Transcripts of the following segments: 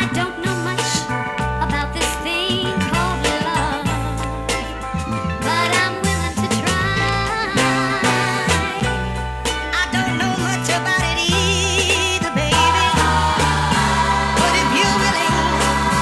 I don't know much about this thing called love, but I'm willing to try. I don't know much about it either, baby, but if you're willing,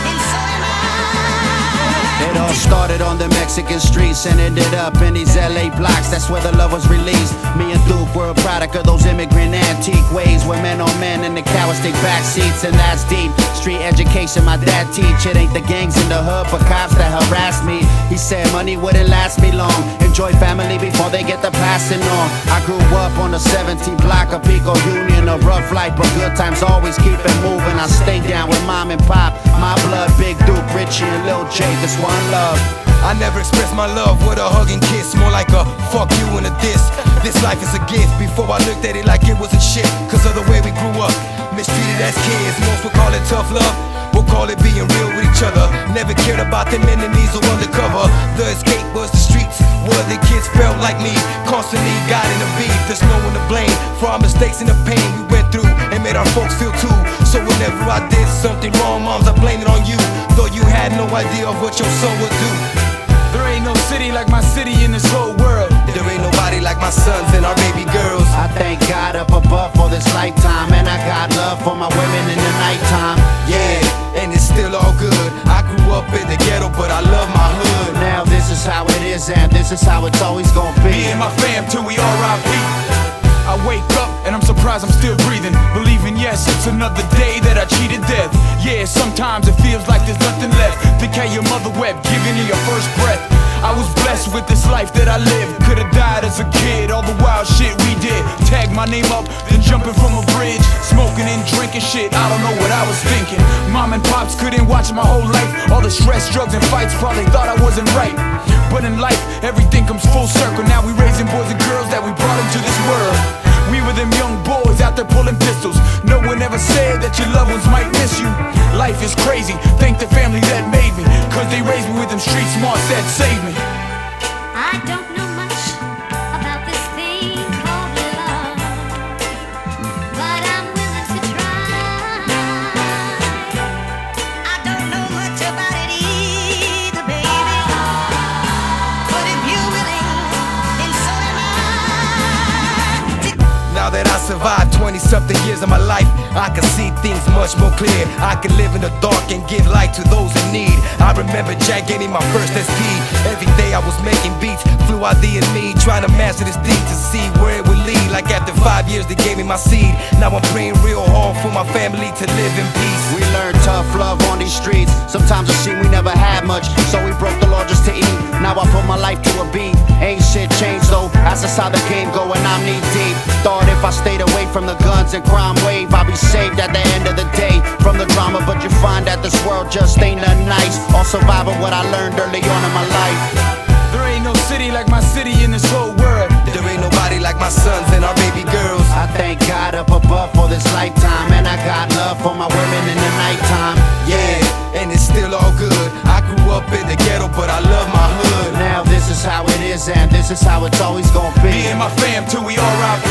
then so am I. It all started on the Mexican streets and ended up in these LA blocks. That's where the love was released. Me and Duke were a product of those immigrant antique ways, where men on men and the cowards take back seats, and that's deep. Street education my dad teach. It ain't the gangs in the hood but cops that harass me. He said money wouldn't last me long. Enjoy family before they get the passing on. I grew up on the 17th block of Pico Union. A rough life but good times always keep it moving. I stay down with mom and pop. My blood, Big Duke, Richie and Lil J. This one love. I never expressed my love with a hug and kiss, more like a fuck you and a diss. This life is a gift, before I looked at it like it was a shit, cause of the way we grew up, mistreated as kids. Most would call it tough love, we'll call it being real with each other. Never cared about them enemies or undercover. The escape was the streets, where the kids felt like me, constantly got in a beef. There's no one to blame for our mistakes and the pain we went through, and made our folks feel too. So whenever I did something wrong, moms, I blame it on you, though you had no idea of what your son would do. There ain't no city like my city in this whole world. There ain't nobody like my sons and our baby girls. I thank God up above for this lifetime, and I got love for my women in the nighttime. Yeah, and it's still all good. I grew up in the ghetto, but I love my hood. Now this is how it is, and this is how it's always gonna be. Me and my fam till we R.I.P. I wake up and I'm surprised I'm still breathing, believing yes, it's another day that I cheated death. Yeah, sometimes it feels like there's nothing left. Think how your mother wept, giving you your first breath. I was blessed with this life that I lived. Could've died as a kid, all the wild shit we did. Tag my name up, then jumping from a bridge, smoking and drinking shit, I don't know what I was thinking. Mom and pops couldn't watch my whole life. All the stress, drugs and fights probably thought I wasn't right. But in life, everything comes full circle. Now we raising boys and girls that we brought into this world. We were them young boys out there pulling pistols. No one ever said that your loved ones might miss you. Life is crazy, thank the family that made me, cause they raised me with them street smarts that saved me. I don't know much about this thing called love, but I'm willing to try. I don't know much about it either, baby, but if you're willing, then so am I. Now that I survived 20-something years of my life, I can see things much more clear. I can live in the dark and give light to those in need. I remember Jack getting my first SP. Every day I was making beats, flew out the and me, trying to master this deed to see where it would lead. Like after 5 years they gave me my seed. Now I'm praying real hard for my family to live in peace. We learned tough love on these streets. Sometimes it seemed we never had much, so we broke the law just to eat. Now I put my life to a beat. Ain't shit changed though, that's just how the game go, and I'm knee deep. Thought if I stayed away from the guns and crime wave, I'd be saved at the end of the day from the drama, but you find that this world just ain't nothing nice. All surviving what I learned early on in my life. There ain't no city like my city in this whole world. There ain't nobody like my sons and our baby girls. I thank God up above for this lifetime, and I got love for my women in the nighttime. Yeah, and it's still all good. I grew up in the ghetto, but I love my hood. Now this is how it is, and this is how it's always gonna be. Me and my fam till we R.I.P.